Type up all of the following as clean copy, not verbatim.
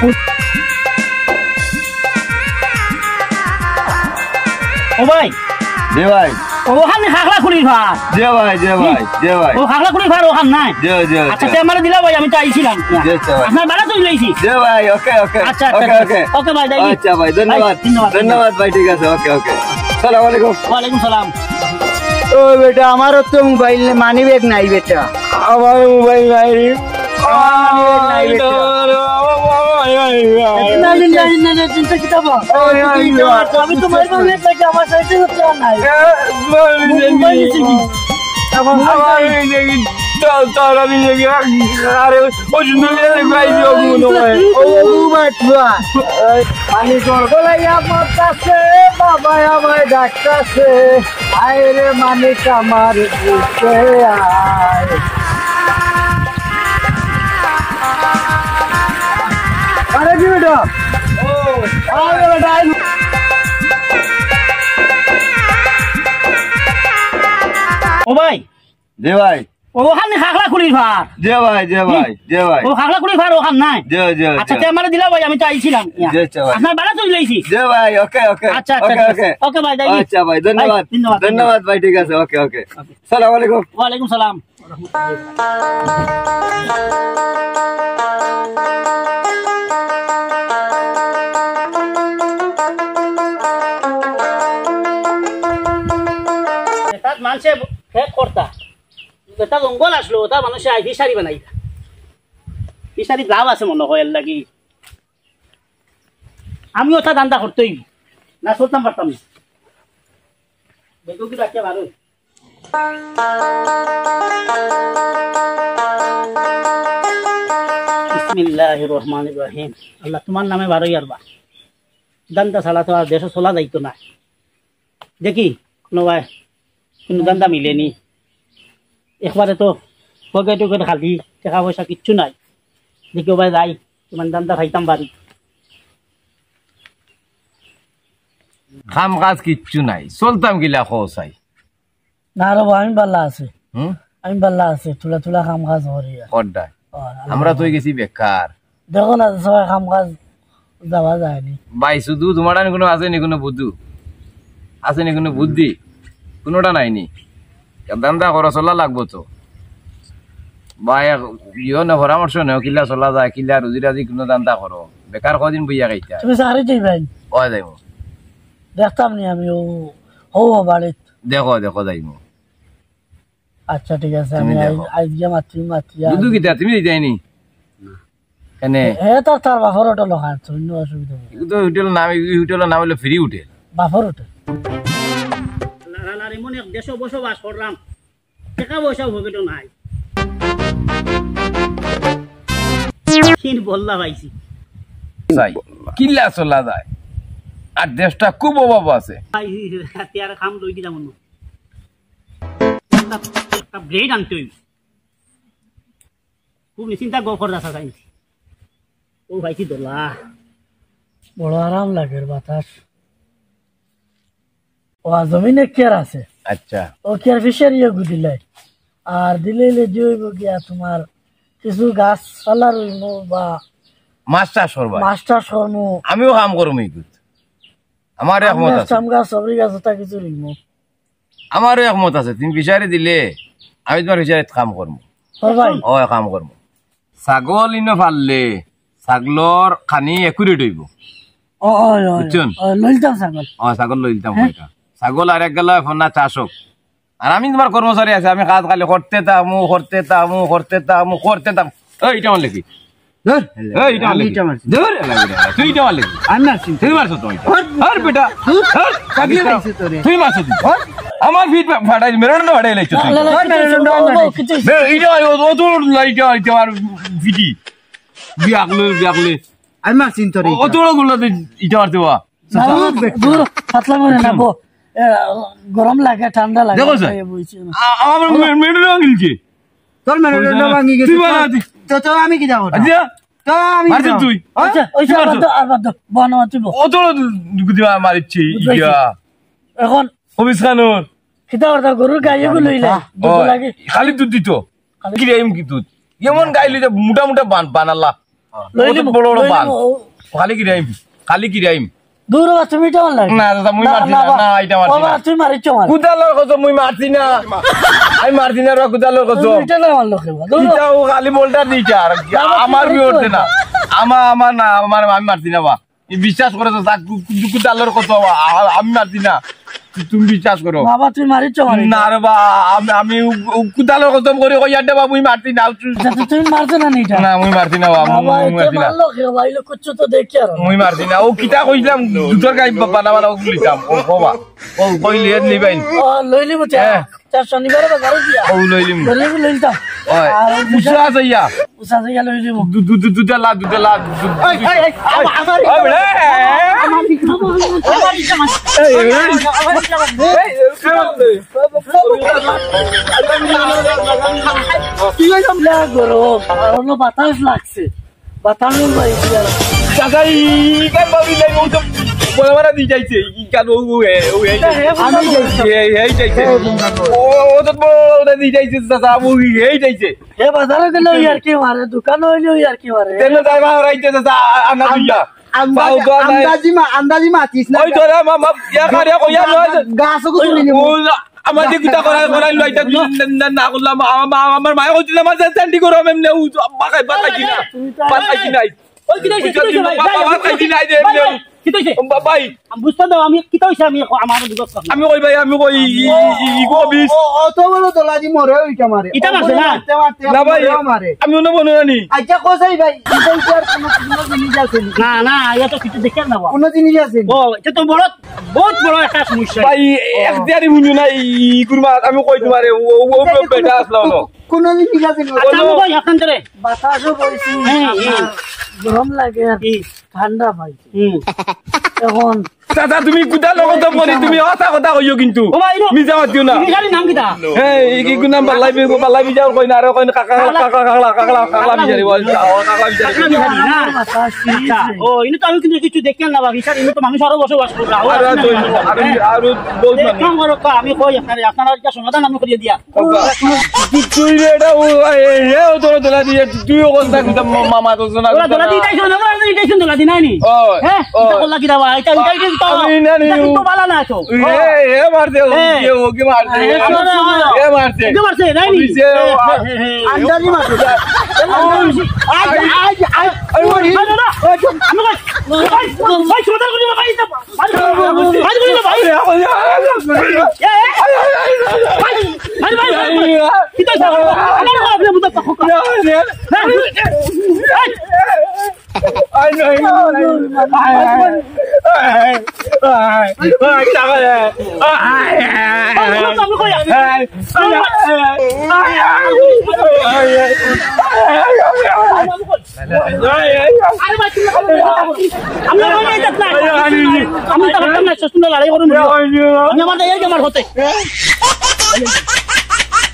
ও ভাই জি ভাই ওখানে খাগলা খুলি ভাত জি ভাই জি ভাই জি ভাই ও খাগলা খুলি ভাত ওখান নাই জি জি আচ্ছা তে আমারে দিলা ভাই আমি তো আইছিলাম জি আচ্ছা ভাই আপনার বাড়া তো লইছি জি ভাই ওকে ওকে আচ্ছা ওকে ওকে ওকে ভাই যাই আচ্ছা ভাই ধন্যবাদ ধন্যবাদ ভাই ঠিক আছে ওকে ওকে আসসালামু আলাইকুম ওয়া আলাইকুম সালাম ও বেটা আমারও তো মোবাইল মানি ব্যাগ নাই বেটা আমার মোবাইল নাই নাই বেটা আমি তো মাইর বাবা লাগে আমার সাইতে হচ্ছে নাই পানি গড়গড়াইয়া মরতাছে বাবা আমায় ডাকতাছে আয় রে মানিক আমার বুকে আয় আরে কি বেটা আরে বেটা ও ভাই জি ভাই ওখানে খাগলা খুলি ভাত জি ভাই জি ভাই জি ভাই ও খাগলা খুলি ভাত ওখান নাই জি জি আচ্ছা তে আমারে দিলা ভাই আমি তো আইছিলাম জি আচ্ছা ভাই আপনার বাড়া তো লইছি জি ভাই ওকে ওকে আচ্ছা ওকে ওকে ওকে ভাই যাই আচ্ছা ভাই ধন্যবাদ ধন্যবাদ ভাই ঠিক আছে ওকে ওকে আসসালামু আলাইকুম ওয়া আলাইকুম সালাম তাত মানুষে ফেক করতা এটা জঙ্গল আসলো ওটা মানুষে আই ফিশারি বানাই ফিশারি লাভ আছে মনে হয় এর লাগি আমি ওটা দান্দা করতেই না চলতাম পারতাম না দেখো কি রাখিয়া ভালো বিসমিল্লাহির রহমানির রহিম আল্লাহ তোমার নামে ভালোই আরবা দান্দা ছাড়া তো আর দেশে চলা যাইতো না দেখি কোনো ভাই কোনো দান্দা মিলেনি একবারে তো পকেট টকেট খালি টাকা পয়সা কিচ্ছু নাই দেখি ভাই যাই তোমার দান্দা খাইতাম বাড়ি কাম কাজ কিচ্ছু নাই চলতাম গিলা খোসাই না রে আমি বাল্লা আছে আমি বাল্লা আছে তুলা তুলা কাম কাজ করি কড্ডা আমরা তো গেছি বেকার দেখো না সবাই কাম কাজ যাওয়া যায়নি ভাই শুধু তোমার কোনো আছে নি কোনো বুদ্ধু আছে নি কোনো বুদ্ধি কোনোটা নাইনি দান্দা করা চলা লাগবো তো ভাই ইও না পরামর্শ নেও কিলা চলা যায় কিলা রুজি রাজি কোনো দান্দা করো বেকার কদিন বইয়া খাইতা তুমি সারি যাইবেন কয় যাইব দেখতাম নি আমি ও বাড়িত দেখো দেখো যাইব আচ্ছা ঠিক আছে আমি আজকে মাতিয়া বুদ্ধু কিতা তুমি যাইনি এনে হে তার বাফর হোটেল খান শূন্য অসুবিধা তো হোটেল নাম হোটেলের নাম হলো ফ্রি হোটেল বাফর হোটেল এমন এক দেশে বসবাস করলাম টাকা পয়সা ভোগেটো নাই বললা পাইছি কিল্লা চলা যায় আর দেশটা খুব অভাব আছে খাম লই দিলাম একটা ব্লেড আনতে হইব খুব নিশ্চিন্তা গফর রাখা চাইছি ও ভাইছি দোলা বড় আরাম লাগে বাতাস ও জমিনে কেয়ার আছে আচ্ছা ও কেয়ার ফিশারি দিলে আর দিলে যে হইব গিয়া তোমার কিছু গাছ পালা রইব বা মাস্টার সরবা মাস্টার সরম আমিও কাম করবো ইগুত আমার একমত আছে আম গাছ সবরি গাছ ওটা কিছু রইব আমারও একমত আছে তুমি ফিশারি দিলে আমি তোমার ফিশারিত কাম করবো ভাই ও কাম করবো ছাগল ইনো ফাললে ছাগলর খানি একুরেট হইব ও বুঝছেন লইতাম ছাগল ছাগল লইতাম কয়টা ছাগল আর এক গেল ফোনা চাষ হোক আর আমি তোমার কর্মচারী আছে আমি কাজ খালি করতে থামু এইটা আমার লেখি আমার ফিট ফাটাই মেরুদণ্ড ফাটাই লাইছো আমার ফিটি বিয়াকলে আমি মারছিন তোরে অতগুলো গুলোতে ইটা মারতে বা দূর পাতলা করে না গরম লাগে ঠান্ডা লাগে দেখো স্যার আমার মেরুদণ্ড ভাঙিলছে তোর মেরুদণ্ড ভাঙি গেছে তো আমি কি যাবো আচ্ছা তো আমি মারছিস তুই আচ্ছা ওই সব আর বাদ বনা তুই অতগুলো দিবা মারিছি ইয়া এখন অফিস খানোর কিতা করতা গরুর গায়ে গুলো লইলা দুধ লাগে খালি দুধ দিত কি রে এম কি দুধ এমন গাইলি যে মোটা মোটা বানালা লইলিমু বড় বড় বাল লইলিমু। খালি কিরাইম দূর বাবা তুমি এটা মারলা না দাদা মুই মারছি না না এটা মারছি না তুমি মারিছো মার কুদালোর কত মুই মারছি না আমি মারছি না রে কুদালোর কত এটা না মারলো কেবা দূর এটাও খালি বলটা দিছে আর আমার বি উঠছে না আমার না আমি মারছি না বা বিশ্বাস করে তো কুদালোর কত আমি মারছি না তুমি বিশ্বাস করো বাবা তুমি মারিছো মার না রে বা আমি কুদালোর কত করে কইয়াতে বা মুই মারছি না তুমি মারছো না এটা না মুই মারছি না বা বাবা মুই এটা মারছি না মারলো কেবা ইলো কুচ্ছ তো দেখি আর মুই মারছি না ও কিটা কইলাম দুটোর গাই বানাবার ও গুলিতাম ও বাবা ও কইলে নিবাইন ও লইলিমু চার শনিবারে বাজারে দিয়া ও লইলিম লইলিমু লইতাম ওই উসা আছে ইয়া উসা দিয়া লইলিমু দুধে লা বাতাস লাগছে বাতাস বলা দি যাইছে কেন দি যাইছে এই যাইছে এ বাজারে গেলে আর কি মারে দোকান হইলে আর কি মারে তেনে যাইবা রাইতে আনা দিয়া আন্দাজি মাতিস না ওই ধরে মামা ইয়া খারিয়া কইয়া লয় গাছও কুতুলি নিব আমার যে কিটা করাই লইতা না করলাম আমার মায়ে কইছিল আমার সেন্টি করো এমনি বাকাই নাই ওই কি হইছে বাকাই নাই দে কি হইছে ভাই বুঝতে দাও আমি কি হইছে আমি আমার দুটো আমি কই ভাই আমি কই ইগো বিশ অত বড় দলাজি মরে ওইটা মারে এটা মারছে না? না ভাই মারে আমি অন্য বনানি আচ্ছা কোসাই ভাই এটা আর কোনো জিনিস আছে না না এটা তো কিছু দেখেন না কোনো জিনিস আছে ও এটা তো বহুত বড় একটা সমস্যা ভাই একদিয়ারি বুঝু না ই কুরমা আমি কই তোমারে ও বেটা আসলো না কোনো জিনিস আছে আচ্ছা আমি কই এখন ধরে বাতাসও বইছি গরম লাগে আর ঠান্ডা পাইছে এখন দাদা তুমি কুদা লগত বলি তুমি কথা কথা কইও কিন্তু ও ভাই মিজা মাতিও না তুমি খালি নাম কিটা এই কি নাম বালাই বিজাও কই না আর কই কাকা বিজারি বল কাকা বিজারি না বাতাস আচ্ছা ও ইনি তো আমি কিন্তু কিছু দেখেন না বাকি স্যার ইনি তো মানুষ আরো বসবাস করে আর বল এক কাম করো আমি কই আপনারা একটা সমাধান আমি করিয়ে দিয়া তুই এটা ও তোর দলা দিয়ে তুইও কথা কিন্তু মামা তো না ওরা দলা দিই তাইছো না ওরা দিই তাইছো দলা দি নাই নি হ্যাঁ এটা করলা কি দাও এটা তো আমি না নি তো ভালো না তো এ মারতে ও কি মারতে এ মারতে কি মারছে নাই নি আন্দাজি মারছে আমি কই ভাই সমাধান করি ভাই এটা ভাই করি ভাই কি তো আমার আপনি বুঝতে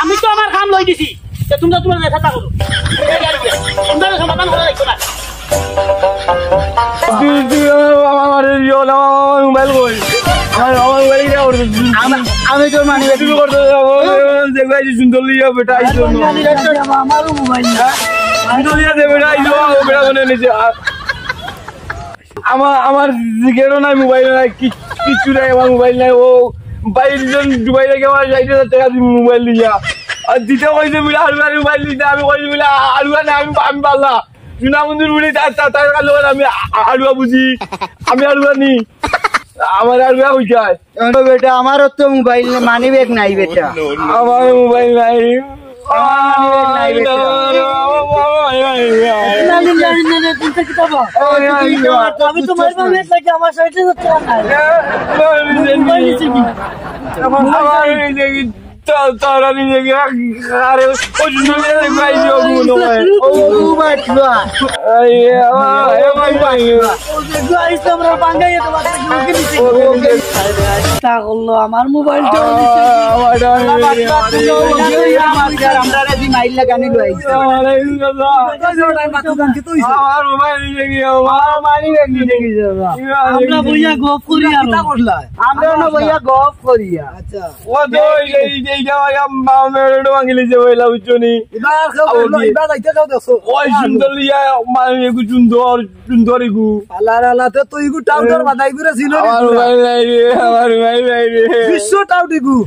আমি তো আমার কাম লই দিছি তোমরা তোমার দেখা করো তোমরা সমাধান করা লাগবে না মোবাইল কই আমার মোবাইল আমি তোর মানি তুমি করতে দেখবাই সুন্দর লিয়া বেটা আইছো আমারও মোবাইল সুন্দর লিয়া দে বেটা আইছো বেটা বনে নিছে আমার জিগেরও নাই মোবাইল নাই কিছু নাই আমার মোবাইল নাই ও 22 দুবাই থেকে আমার 60,000 টাকা দিয়ে মোবাইল লিয়া আর দিতে কইছে মিলা আলুয়ার মোবাইল দিতে আমি কইছি মিলা আলুয়া না আমি পাল্লা জুনা মন্দির বলি তার কালো আমি আলুয়া বুঝি আমি আলুয়া নি আমার আলুয়া হই যায় বেটা আমারও তো মোবাইল মানি ব্যাগ নাই বেটা আমার মোবাইল নাই আমি তো মারবো লাগে আমার সাইডে যাচ্ছে তারা নিয়ে গিয়ে আরে ওই জন্য দেখবাইছি ও মনে হয় ও বাটলা আমার মোবাইলটা আমরা মাইল লাগানি লই আইছে আমার মোবাইল নিয়ে গিয়ে আমার মানি ব্যাগ নিয়ে গিয়ে আমরা বইয়া গপ করি আর আমরা না ভাইয়া গপ করিয়া আচ্ছা ও তো এই যাওয়া মেরো ভাঙিলে যে হইলা উচ্চনি এবার যাইতে যাও দেখো ওই সুন্দর লিয়া মানে একটু সুন্দর ইগু আল্লাহ আল্লাহ তো তুই গু টাউটার বাদাই করে ছিল আমার মোবাইল নাই রে আমার মোবাইল নাই রে বিশ্ব টাউট ইগু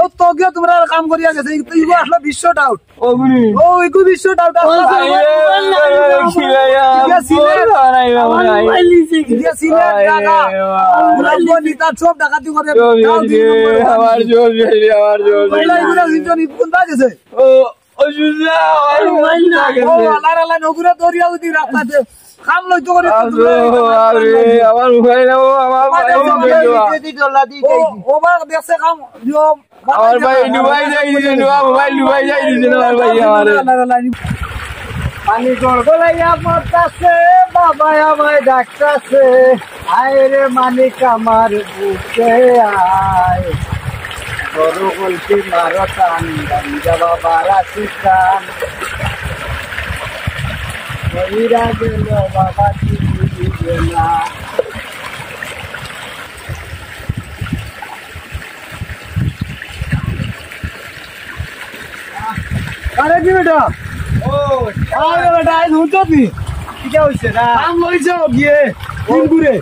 ও তো গিয়ে তোমরা কাম করিয়া গেছে তুই গু আসলে বিশ্ব টাউট ও গুনি ও ইগু বিশ্ব টাউট সব ডাকাতি করে আমার জোর গেছে ও অসুবিধা নগুরা দরিয়া উদি রাস্তাতে কাম লইতো করে আমার মোবাইল আমার ওবার দেখছে কাম আমার ভাই ডুবাই যাই দিছে মোবাইল ডুবাই যাই দিছে আমার ভাই আমার পানি গড়গড়াইয়া মরতাছে বাবা আমায় ডাকতাছে আয় রে মানিক আমার বুকে আয় বড় গল্পি মারতান গাঞ্জা বাবা রাশিকান মহিরা গেল বাবা কি বুঝিবে না আরে কি বেটা আরে বেটা আজ হুঁচো তুই কি হইছে না কাম লইছো গিয়ে তিন ঘুরে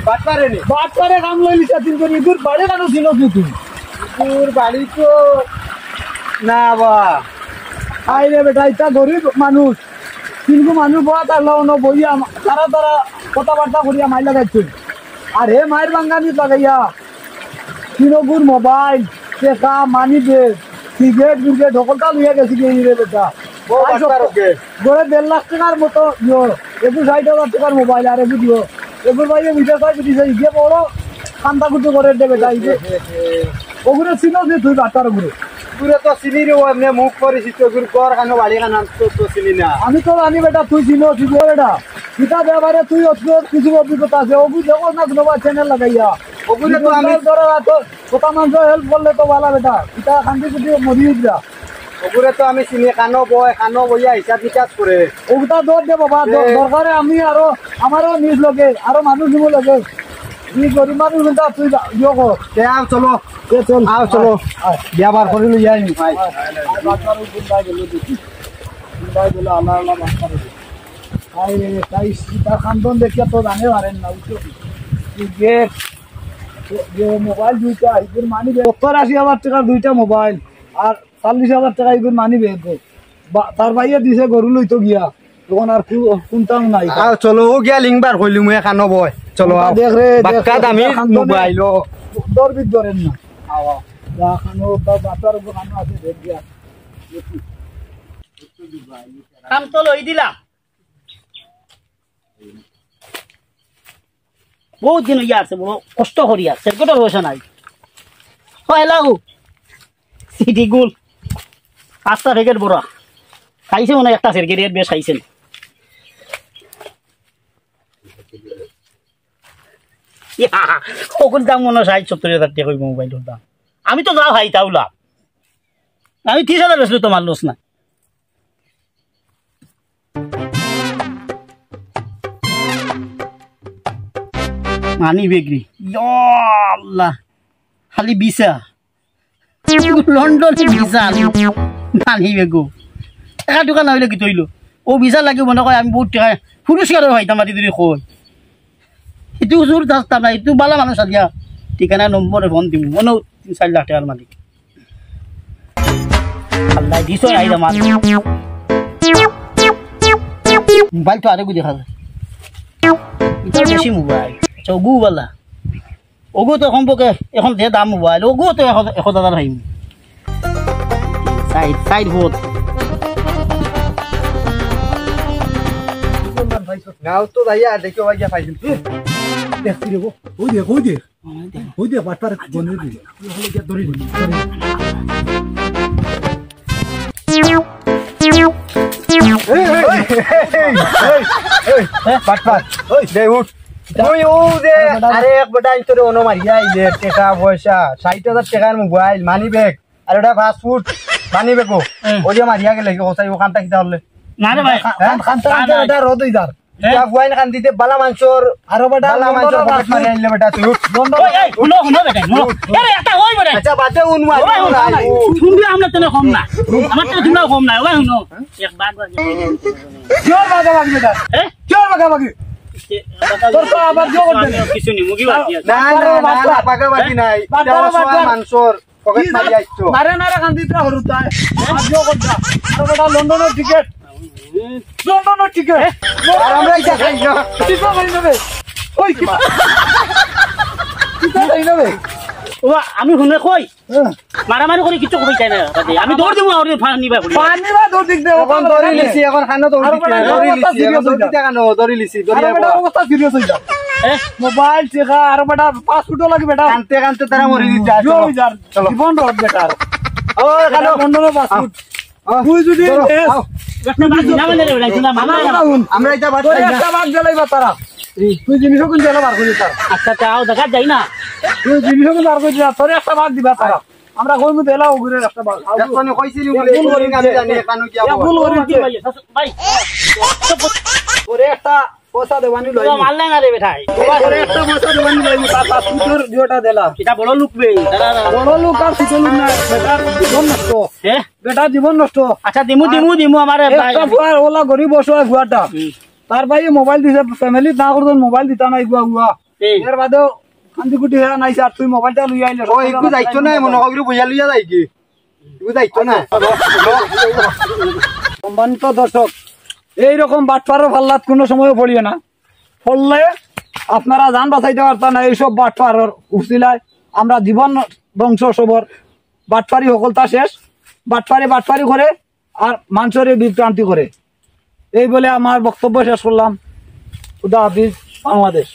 বাটপারে কাম লইলিস তিন করে ইগুর বাড়ি কেন ছিল তুই ইগুর বাড়ি তো না বা আইরে বেটা এটা গরিব মানুষ তিনগু মানুষ বড় তার লওন বইয়া তারা তারা কথাবার্তা করিয়া মাই লাগাইছে আর হে মায়ের বাঙ্গানি লাগাইয়া তিনগুর মোবাইল টেকা মানি ব্যাগ সিগারেট বিগারেট সকলটা লইয়া গেছি রে বেটা গড়ে 1.5 লাখ টাকার মতো দিও 60,000 টাকার মোবাইল আর এগু দিও এগুর বাইরে ভিডিও কয় দিছে গিয়ে বড় কান্তা কুটু করে দেবে তাই ওগুলো ছিল যে তুই বাটার ঘুরে পুরো তো চিনি রে এমনি মুখ করেছিস তো গুর কর কানো বাড়ি কানো তো চিনি না আমি তো জানি বেটা তুই ছিল তুই বেটা কিতা ব্যাপারে তুই কিছু অভিজ্ঞতা আছে ওগু দেখো না কোনো চ্যানেল লাগাইয়া ওগুলো তো আমি ধরো কথা মানুষ হেল্প করলে তো ভালো বেটা কিতা শান্তি যদি মরিয়ে যা ওগুলো তো আমি চিনি কানো বইয়া হিসাব নিকাশ করে ওগুলা দৌড় দে বাবা দরকারে আমি আরো আমারও নিজ লগে আরো মানুষ দিব লগে তুই গরিব মানুষ তুই ইয়ে কর চলো চল আও চলো বিয়াবার করে লই যাই ভাই খান্দন দেখিয়া তো জানে পারেন না মোবাইল দুইটা এগুলো মানি 80,000 টাকার দুইটা মোবাইল আর 40,000 টাকা এগুলো মানি বেগ তার ভাইয়া দিছে গরু লইতো গিয়া তখন আর কোনটাও নাই চলো ও গিয়া লিংবার কইলি মুই কানো বয় চলো দেখ রে বাক্কা দামি মোবাইল দরবিদ ধরেন না যা খানো বাটার উপর খানো আছে দেখ গিয়া কাম তো লই দিলাম বহুত দিন ইয়ে আছে বড় কষ্ট করি আছে কোনো পয়সা নাই হয় লাগু সিটি গুল 5টা প্যাকেট বড় খাইছে মনে একটা সেরগেরিয়ার বেশ খাইছেন ওগুন দাম মনে 60-70,000 টাকা মোবাইলের দাম আমি তো যাও ভাই তাও লাভ আমি 30,000 বেসলে তোমার লস না মানি বেগরি আল্লাহ খালি বিছা লন্ডনে বিছা মানি বেগো টাকা টুকা নহলে কি তৈল ও বিছা লাগে মনে কয় আমি বহুত টাকা পুরস্কারও হইতাম মাতি যদি কই এইটো জোর দাস্তা নাই এইটো বালা মানুষ আলিয়া ঠিকানা নম্বরে ফোন দিম মনে 3-4 লাখ টাকার মালিক আল্লাহ দিছ আইদা মাল মোবাইল তো আরেকু দেখা যায় এটা বেশি মোবাইল ওগু বালা ওগু তো সম্পর্কে এখন যে দাম মোবাইল ওগু তো 1,000 হাইম সাইড বহুত গাও তো ভাইয়া দেখো ভাইয়া পাইছেন দেখছি রে ওই দেখ বাটার বনে দিই হলে কি ধরে নি বাটপার দে উঠ তুই ও দে আরে এক বেটা তোরে ওনো মারিয়া আইলে টাকা পয়সা 60,000 টাকার মোবাইল মানি ব্যাগ আর ওটা ফাস্ট ফুড পানি বেকো ওই যে মারিয়া গেলে কি ওসাই ওখানটা কিতা হলে না রে ভাই খানতে এটা রদ হই যার ইয়া গুয়াইন খান দিতে বালা মাংসর আরো বেটা বালা মাংসর পকেট মারি আনলে বেটা তুই ওই এই শুনো শুনো বেটা শুনো আরে একটা ওই বেটা আচ্ছা বাদে উন মার শুনবি আমরা তেনে কম না আমার তো তোমরা কম না ওই শুনো একবার কিওর বাগাবাগি বেটা এ কিওর বাগাবাগি তোর তো আবার জো করতে কিছু নি মুগি বাকি আছে না না না পাকাবাজি নাই এটা ওসা মাংসর পকেট মারি আইছো মারে না রে কান্দিত্রা হরুতা আর জো করতা আর বেটা লন্ডনের টিকেট আর আমরা এটা খাই না কিতা খাই নেবে ওই কিতা খাই নেবে ও আমি শুনে কই মারামারি করে কিছু কই চাই না আমি দৌড় দেবো আর নিবা পানি বা দৌড় দিক দে এখন দড়ি লিছি এখন খানো দড়ি লিছি এখন দড়ি টাকানো দড়ি লিছি দড়ি আর বেটা অবস্থা সিরিয়াস হই যা মোবাইল চেখা আর বেটা পাসপোর্ট লাগে বেটা কানতে কানতে তারা মরে দিতে জো হই যার জীবন রড বেটা ও খানো লন্ডনের পাসপোর্ট তুই যদি আমরা এটা বাদ তোর একটা বাদ জ্বালাইবা তারা তুই জিনিস কোন জ্বালা বার করে তার আচ্ছা তাও দেখা যাই না তুই জিনিস কোন বার করে দিবা তোর একটা বাদ দিবা তারা আমরা কইমু দেলা ওগুরে একটা বাদ এখনি কইছিলি বলে আমি জানি কানো কি আবো ভুল করি ভাই তোরে একটা পয়সা দেবানি লই মাল নাই না রে বেটাই তোরে একটা পয়সা দেবানি লই তার পাসপোর্টের জোটা দেলা এটা বড় লুকবে বড় লোক আর ছোট লোক না বেটা জীবন নষ্ট বেটা জীবন নষ্ট আচ্ছা দিমু দিমু দিমু আমার একটা ফুয়ার ওলা গরিব অসহায় ফুয়াটা তার ভাই মোবাইল দিছে ফ্যামিলি না করতেন মোবাইল দিতা নাই গুয়া গুয়া এর বাদেও কান্দিকুটি হয়ে নাইছে আর তুই মোবাইলটা লই আইলে ও একটু যাইছো না মনে করি বুঝা লইয়া যাই কি একটু যাইছো না সম্মানিত দর্শক এইরকম বাটপারের ফাল্লাত কোনো সময় পড়িও না ফললে আপনারা যান বাঁচাইতে পারতেন না এইসব বাটপারের উচিলায় আমরা জীবন ধ্বংস সবর বাটপারি সকলতা শেষ বাটপারি করে আর মানুষের বিভ্রান্তি করে এই বলে আমার বক্তব্য শেষ করলাম খুদা হাফিজ বাংলাদেশ।